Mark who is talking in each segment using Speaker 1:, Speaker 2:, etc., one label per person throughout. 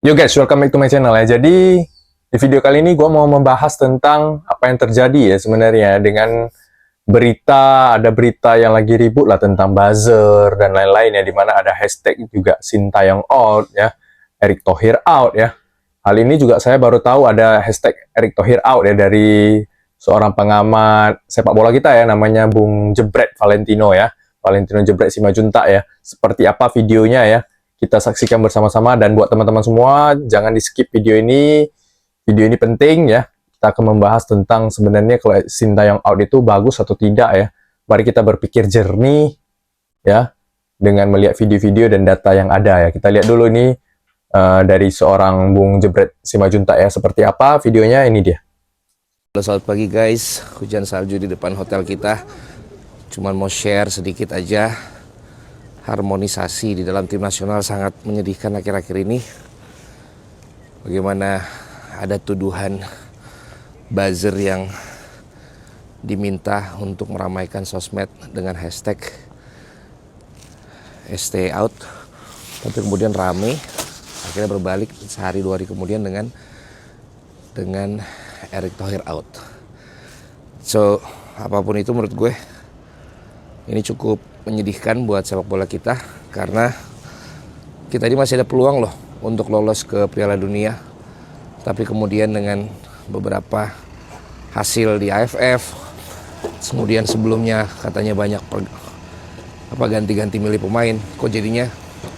Speaker 1: Yo guys, welcome back to my channel ya. Jadi di video kali ini gue mau membahas tentang apa yang terjadi ya sebenarnya dengan ada berita yang lagi ribut lah tentang buzzer dan lain-lain ya, dimana ada hashtag juga Sintayong out ya, Erick Thohir out ya. Hal ini juga saya baru tahu ada hashtag Erick Thohir out ya dari seorang pengamat sepak bola kita ya, namanya Bung Jebret Valentino ya, Valentino Jebret Simajuntak ya. Seperti apa videonya ya, kita saksikan bersama-sama. Dan buat teman-teman semua, jangan di skip video ini. Video ini penting ya. Kita akan membahas tentang sebenarnya kalau Sintayong out itu bagus atau tidak ya. Mari kita berpikir jernih ya, dengan melihat video-video dan data yang ada ya. Kita lihat dulu ini dari seorang Bung Jebret Simajuntak ya. Seperti apa videonya, ini dia.
Speaker 2: Halo, selamat pagi guys. Hujan salju di depan hotel kita. Cuman mau share sedikit aja. Harmonisasi di dalam tim nasional sangat menyedihkan akhir-akhir ini. Bagaimana ada tuduhan buzzer yang diminta untuk meramaikan sosmed dengan hashtag stay out, tapi kemudian rame, akhirnya berbalik sehari dua hari kemudian dengan Erick Thohir out. So apapun itu, menurut gue ini cukup menyedihkan buat sepak bola kita, karena kita ini masih ada peluang loh untuk lolos ke Piala Dunia. Tapi kemudian dengan beberapa hasil di AFF, kemudian sebelumnya katanya banyak ganti-ganti milih pemain, kok jadinya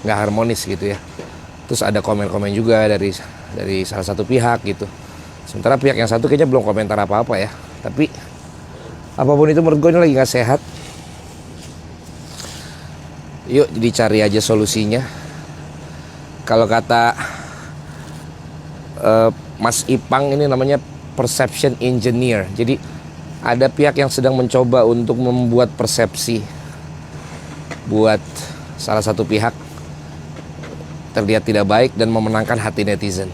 Speaker 2: nggak harmonis gitu ya. Terus ada komen-komen juga dari salah satu pihak gitu. Sementara pihak yang satu kayaknya belum komentar apa-apa ya. Tapi apapun itu, menurut gue ini lagi nggak sehat. Yuk dicari aja solusinya. Kalau kata Mas Ipang, ini namanya perception engineer. Jadi ada pihak yang sedang mencoba untuk membuat persepsi buat salah satu pihak terlihat tidak baik dan memenangkan hati netizen.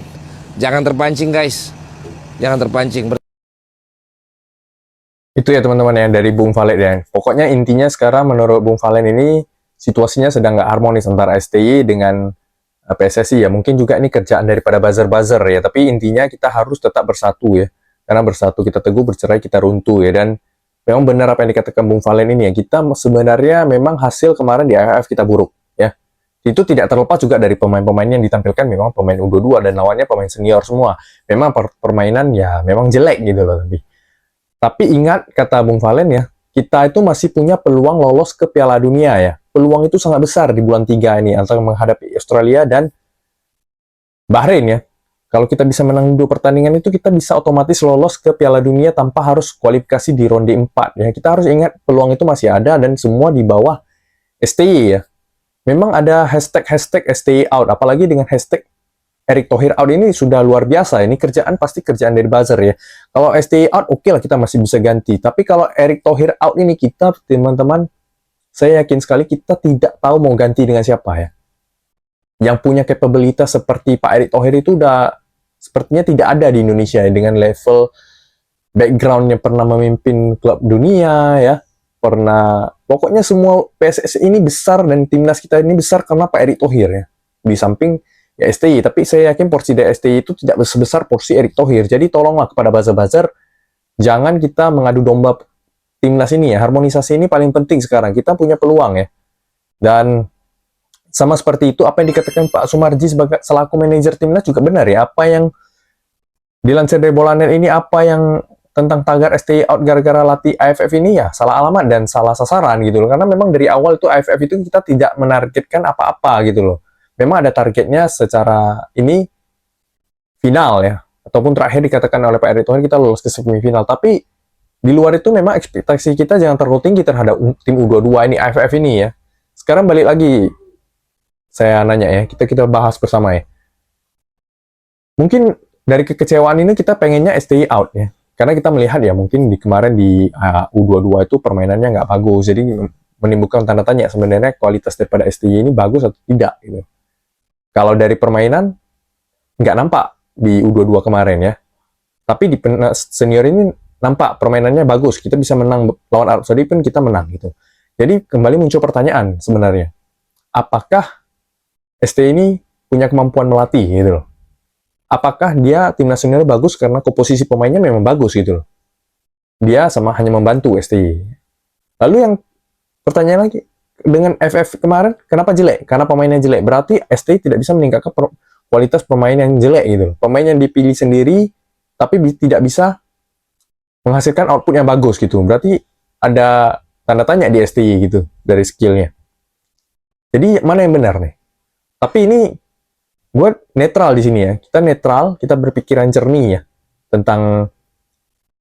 Speaker 2: Jangan terpancing guys, jangan terpancing.
Speaker 1: Itu ya teman-teman ya dari Bung Valen ya. Pokoknya intinya sekarang menurut Bung Valen ini situasinya sedang nggak harmonis antara STY dengan PSSI ya. Mungkin juga ini kerjaan daripada buzzer-buzzer ya. Tapi intinya kita harus tetap bersatu ya. Karena bersatu kita teguh, bercerai kita runtuh ya. Dan memang benar apa yang dikatakan Bung Valen ini ya. Kita sebenarnya memang hasil kemarin di AFF kita buruk ya. Itu tidak terlepas juga dari pemain-pemain yang ditampilkan, memang pemain U22 dan lawannya pemain senior semua. Memang permainan ya memang jelek gitu loh. Tapi ingat kata Bung Valen ya, kita itu masih punya peluang lolos ke Piala Dunia ya. Peluang itu sangat besar di bulan 3 ini antara menghadapi Australia dan Bahrain ya. Kalau kita bisa menang 2 pertandingan itu, kita bisa otomatis lolos ke Piala Dunia tanpa harus kualifikasi di ronde 4 ya. Kita harus ingat peluang itu masih ada dan semua di bawah STY ya. Memang ada hashtag STY out, apalagi dengan hashtag Erick Thohir out ini sudah luar biasa. Ini kerjaan pasti kerjaan dari buzzer ya. Kalau STY out oke lah, kita masih bisa ganti. Tapi kalau Erick Thohir out ini, kita teman-teman, saya yakin sekali kita tidak tahu mau ganti dengan siapa ya. Yang punya kapabilitas seperti Pak Erick Thohir itu udah sepertinya tidak ada di Indonesia ya, dengan level backgroundnya pernah memimpin klub dunia ya. Pokoknya semua PSSI ini besar dan timnas kita ini besar karena Pak Erick Thohir ya. Di samping ya STY, tapi saya yakin porsi dari STY itu tidak sebesar porsi Erick Thohir. Jadi tolonglah kepada buzzer-buzzer, jangan kita mengadu domba timnas ini ya. Harmonisasi ini paling penting sekarang. Kita punya peluang ya. Dan sama seperti itu, apa yang dikatakan Pak Sumarji sebagai selaku manajer timnas juga benar ya. Apa yang dilansir dari Bolanet ini, apa yang tentang tagar STY out gara-gara latih AFF ini ya salah alamat dan salah sasaran gitu loh. Karena memang dari awal itu AFF itu kita tidak menargetkan apa-apa gitu loh. Memang ada targetnya secara ini final ya. Ataupun terakhir dikatakan oleh Pak Erick Thohir kita lolos ke semifinal. Tapi di luar itu memang ekspektasi kita jangan terlalu tinggi terhadap tim U22 ini, AFF ini ya. Sekarang balik lagi, saya nanya ya, kita bahas bersama ya. Mungkin dari kekecewaan ini kita pengennya STY out ya. Karena kita melihat ya, mungkin kemarin di U22 itu permainannya nggak bagus. Jadi menimbulkan tanda tanya sebenarnya kualitas daripada STY ini bagus atau tidak gitu. Kalau dari permainan nggak nampak di U22 kemarin ya. Tapi di senior ini nampak permainannya bagus, kita bisa menang lawan Arab Saudi pun kita menang gitu. Jadi kembali muncul pertanyaan sebenarnya, apakah ST ini punya kemampuan melatih gitu loh. apakah dia timnas senior bagus karena komposisi pemainnya memang bagus gitu loh. Dia sama hanya membantu STY. Lalu yang pertanyaan lagi, dengan FF kemarin kenapa jelek? Karena pemainnya jelek. Berarti STY tidak bisa meningkatkan kualitas pemain yang jelek gitu loh. Pemain yang dipilih sendiri tapi tidak bisa menghasilkan output yang bagus gitu. Berarti ada tanda tanya di STY gitu dari skillnya. Jadi mana yang benar nih? Tapi ini gue netral di sini ya. Kita netral, kita berpikiran jernih ya tentang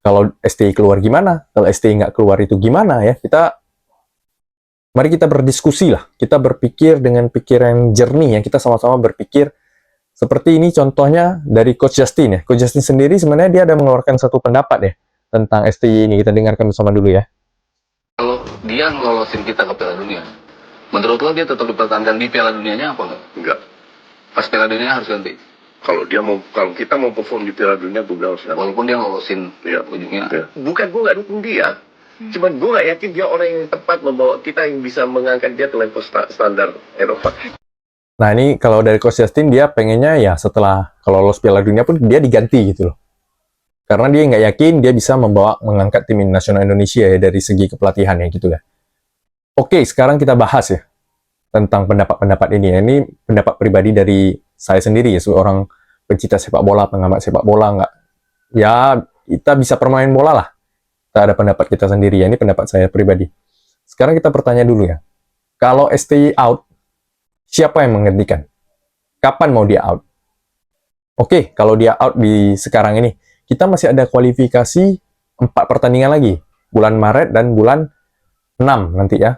Speaker 1: kalau STY keluar gimana, kalau STY nggak keluar itu gimana ya. Mari kita berdiskusi lah. Kita berpikir dengan pikiran jernih ya. Kita sama-sama berpikir seperti ini contohnya dari Coach Justin ya. Coach Justin sendiri sebenarnya dia ada mengeluarkan satu pendapat ya tentang STY ini. Kita dengarkan bersama dulu ya.
Speaker 3: Kalau dia ngelolosin kita ke Piala Dunia, menurut lo dia tetap dipertahankan di Piala Dunianya apa enggak?
Speaker 4: Enggak.
Speaker 3: Pas Piala Dunia harus ganti.
Speaker 4: Kalau kita mau perform di Piala Dunia, gue bilang harus ganti.
Speaker 3: Walaupun dia ngelolosin
Speaker 4: Ya.
Speaker 3: ujungnya.
Speaker 4: Ya. Bukan gue nggak dukung dia, cuman gue nggak yakin dia orang yang tepat membawa kita yang bisa mengangkat dia ke level standar Eropa.
Speaker 1: Nah ini kalau dari Coach Justin dia pengennya ya setelah kalau lolos Piala Dunia pun dia diganti gitu loh. Karena dia nggak yakin dia bisa mengangkat tim nasional Indonesia ya dari segi kepelatihan ya gitu ya. Oke, sekarang kita bahas ya tentang pendapat-pendapat ini. Ini pendapat pribadi dari saya sendiri ya, seorang pencinta sepak bola, pengamat sepak bola nggak. Ya kita bisa permain bola lah. Kita ada pendapat kita sendiri ya. Ini pendapat saya pribadi. Sekarang kita bertanya dulu ya. Kalau STY out, siapa yang menggantikan? Kapan mau dia out? Oke, kalau dia out di sekarang ini, kita masih ada kualifikasi 4 pertandingan lagi. Bulan Maret dan bulan 6 nanti ya.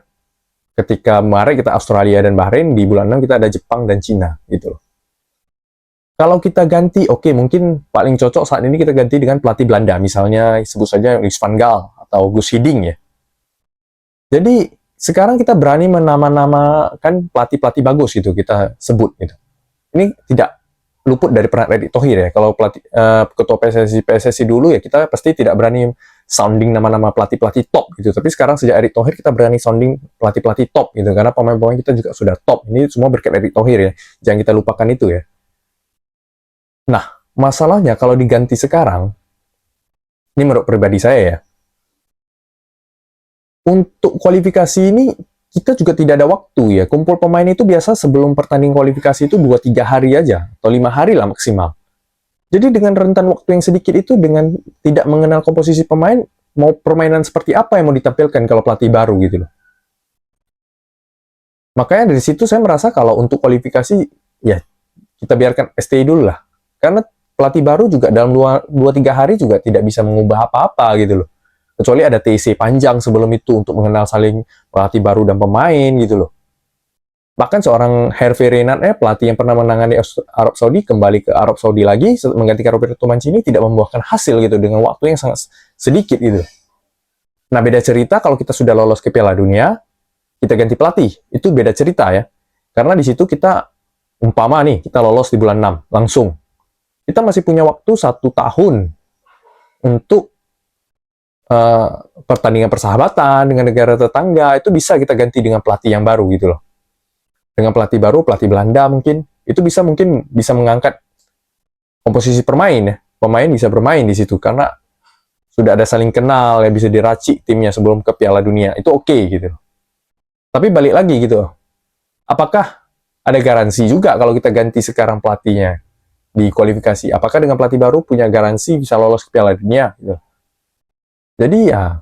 Speaker 1: Ketika Maret kita Australia dan Bahrain, di bulan 6 kita ada Jepang dan Cina gitu loh. Kalau kita ganti, oke, mungkin paling cocok saat ini kita ganti dengan pelatih Belanda. Misalnya sebut saja Louis van Gaal atau Guus Hiddink ya. Jadi sekarang kita berani menama-namakan pelatih-pelatih bagus gitu kita sebut gitu. Ini tidak luput dari peran Erick Thohir ya. Kalau pelatih ketua PSSI dulu ya kita pasti tidak berani sounding nama-nama pelatih-pelatih top gitu. Tapi sekarang sejak Erick Thohir kita berani sounding pelatih-pelatih top gitu karena pemain-pemain kita juga sudah top. Ini semua berkat Erick Thohir ya. Jangan kita lupakan itu ya. Nah, masalahnya kalau diganti sekarang, ini menurut pribadi saya ya. Untuk kualifikasi ini kita juga tidak ada waktu ya. Kumpul pemain itu biasa sebelum pertandingan kualifikasi itu 2-3 hari aja atau 5 hari lah maksimal. Jadi dengan rentan waktu yang sedikit itu dengan tidak mengenal komposisi pemain, mau permainan seperti apa yang mau ditampilkan kalau pelatih baru gitu loh. Makanya dari situ saya merasa kalau untuk kualifikasi ya kita biarkan STY dulu lah. Karena pelatih baru juga dalam 2-3 hari juga tidak bisa mengubah apa-apa gitu loh. Kecuali ada TC panjang sebelum itu untuk mengenal saling pelatih baru dan pemain gitu loh. Bahkan seorang Hervé Renard pelatih yang pernah menangani Arab Saudi kembali ke Arab Saudi lagi menggantikan Roberto Mancini tidak membuahkan hasil gitu dengan waktu yang sangat sedikit gitu. Nah beda cerita kalau kita sudah lolos ke Piala Dunia, kita ganti pelatih, itu beda cerita ya. Karena di situ kita umpama nih kita lolos di bulan 6 langsung. Kita masih punya waktu 1 tahun untuk pertandingan persahabatan dengan negara tetangga, itu bisa kita ganti dengan pelatih yang baru gitu loh. Dengan pelatih baru, pelatih Belanda mungkin bisa mengangkat komposisi pemain ya. Pemain bisa bermain di situ karena sudah ada saling kenal ya, bisa diracik timnya sebelum ke Piala Dunia. Itu oke gitu. Tapi balik lagi gitu. Apakah ada garansi juga kalau kita ganti sekarang pelatihnya di kualifikasi? Apakah dengan pelatih baru punya garansi bisa lolos ke Piala Dunia gitu? Jadi ya,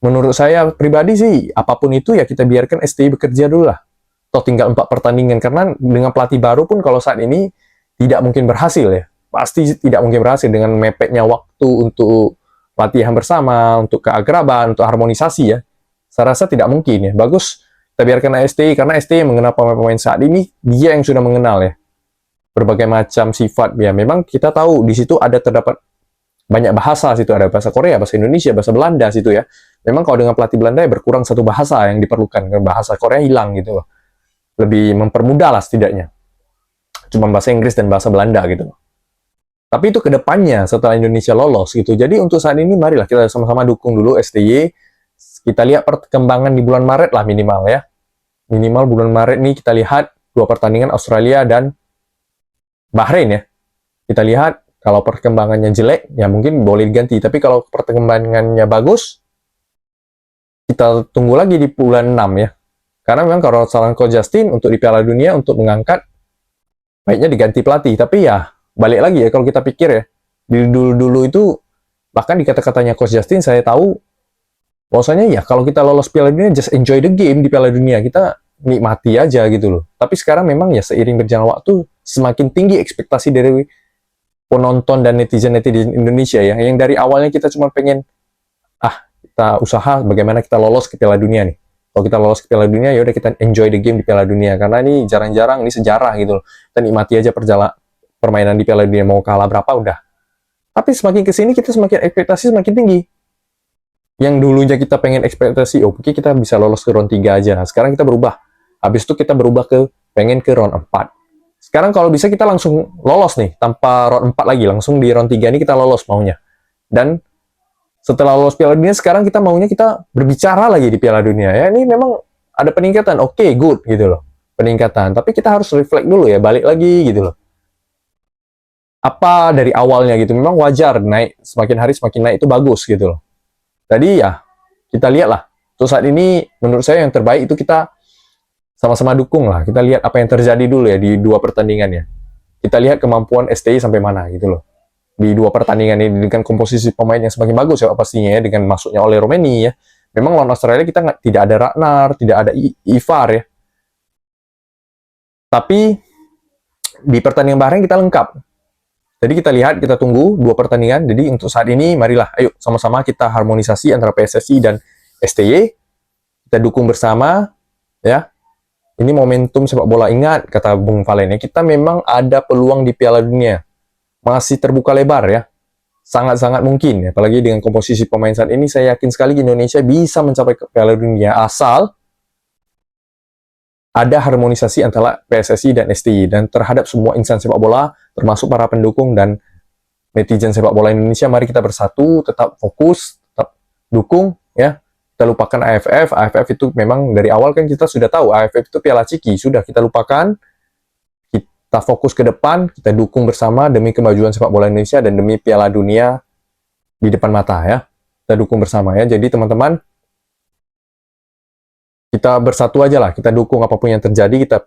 Speaker 1: menurut saya pribadi sih, apapun itu ya kita biarkan STY bekerja dulu lah. Toh tinggal 4 pertandingan, karena dengan pelatih baru pun kalau saat ini tidak mungkin berhasil ya. Pasti tidak mungkin berhasil dengan mepetnya waktu untuk latihan bersama, untuk keakraban, untuk harmonisasi ya. Saya rasa tidak mungkin ya. Bagus kita biarkan STY, karena STY yang mengenal pemain-pemain saat ini, dia yang sudah mengenal ya. Berbagai macam sifat ya. Memang kita tahu di situ terdapat banyak bahasa situ, ada bahasa Korea, bahasa Indonesia, bahasa Belanda situ ya. Memang kalau dengan pelatih Belanda ya berkurang 1 bahasa yang diperlukan, bahasa Korea hilang gitu loh. Lebih mempermudah lah setidaknya. Cuma bahasa Inggris dan bahasa Belanda gitu loh. Tapi itu kedepannya setelah Indonesia lolos gitu. Jadi untuk saat ini marilah kita sama-sama dukung dulu STY. Kita lihat perkembangan di bulan Maret lah minimal ya. Minimal bulan Maret nih kita lihat 2 pertandingan Australia dan Bahrain ya. kita lihat kalau perkembangannya jelek, ya mungkin boleh diganti. Tapi kalau perkembangannya bagus, kita tunggu lagi di bulan 6 ya. Karena memang kalau saran Coach Justin untuk di Piala Dunia, untuk mengangkat, baiknya diganti pelatih. Tapi ya, balik lagi ya, kalau kita pikir ya, di dulu-dulu itu, bahkan di kata-katanya Coach Justin, saya tahu, bahwasanya ya, kalau kita lolos Piala Dunia, just enjoy the game di Piala Dunia. Kita nikmati aja gitu loh. Tapi sekarang memang ya, seiring berjalan waktu, semakin tinggi ekspektasi dari penonton dan netizen-netizen Indonesia ya, yang dari awalnya kita cuma pengen kita usaha bagaimana kita lolos ke Piala Dunia nih. Kalau kita lolos ke Piala Dunia, ya udah kita enjoy the game di Piala Dunia, karena ini jarang-jarang, ini sejarah gitu loh. Kita nikmati aja permainan di Piala Dunia, mau kalah berapa udah. Tapi semakin kesini kita semakin ekspektasi semakin tinggi. Yang dulunya kita pengen ekspektasi, oke kita bisa lolos ke round 3 aja. Sekarang kita berubah. Habis itu kita berubah ke pengen ke round 4. Sekarang kalau bisa kita langsung lolos nih, tanpa round 4 lagi, langsung di round 3 ini kita lolos maunya. Dan setelah lolos Piala Dunia, sekarang kita maunya kita berbicara lagi di Piala Dunia. Ya, ini memang ada peningkatan, oke, good, gitu loh. Peningkatan. Tapi kita harus reflect dulu ya, balik lagi, gitu loh. Apa dari awalnya gitu, memang wajar, naik, semakin hari semakin naik itu bagus, gitu loh. Jadi ya, kita lihat lah. Untuk saat ini, menurut saya yang terbaik itu kita sama-sama dukung lah. Kita lihat apa yang terjadi dulu ya di 2 pertandingan ya. Kita lihat kemampuan STI sampai mana gitu loh. Di 2 pertandingan ini dengan komposisi pemain yang semakin bagus ya pastinya ya, dengan masuknya oleh Romeni ya. Memang lawan Australia kita tidak ada Ragnar, tidak ada Ivar ya. Tapi di pertandingan Bahrain kita lengkap. Jadi kita lihat, kita tunggu 2 pertandingan. Jadi untuk saat ini marilah ayo sama-sama kita harmonisasi antara PSSI dan STY. Kita dukung bersama ya. Ini momentum sepak bola, ingat kata Bung Valen ya, kita memang ada peluang di Piala Dunia. Masih terbuka lebar ya. Sangat-sangat mungkin ya. Apalagi dengan komposisi pemain saat ini, saya yakin sekali Indonesia bisa mencapai ke Piala Dunia asal ada harmonisasi antara PSSI dan STI, dan terhadap semua insan sepak bola, termasuk para pendukung dan netizen sepak bola Indonesia. Mari kita bersatu, tetap fokus, tetap dukung ya. Kita lupakan AFF. AFF itu memang dari awal kan kita sudah tahu AFF itu Piala Ciki, sudah kita lupakan. Kita fokus ke depan, kita dukung bersama demi kemajuan sepak bola Indonesia dan demi Piala Dunia di depan mata ya. Kita dukung bersama ya. Jadi teman-teman, kita bersatu aja lah, kita dukung apapun yang terjadi, kita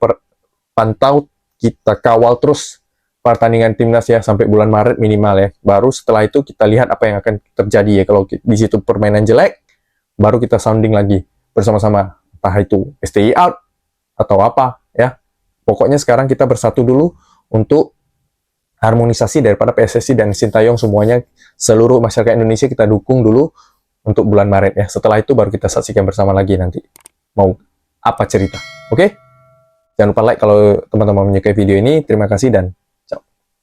Speaker 1: pantau, kita kawal terus pertandingan timnas ya sampai bulan Maret minimal ya. Baru setelah itu kita lihat apa yang akan terjadi ya. Kalau di situ permainan jelek, baru kita sounding lagi bersama-sama, entah itu STI out atau apa ya. Pokoknya sekarang kita bersatu dulu untuk harmonisasi daripada PSSI dan Sintayong, semuanya seluruh masyarakat Indonesia kita dukung dulu untuk bulan Maret ya. Setelah itu baru kita saksikan bersama lagi nanti mau apa cerita. Oke? Jangan lupa like kalau teman-teman menyukai video ini. Terima kasih dan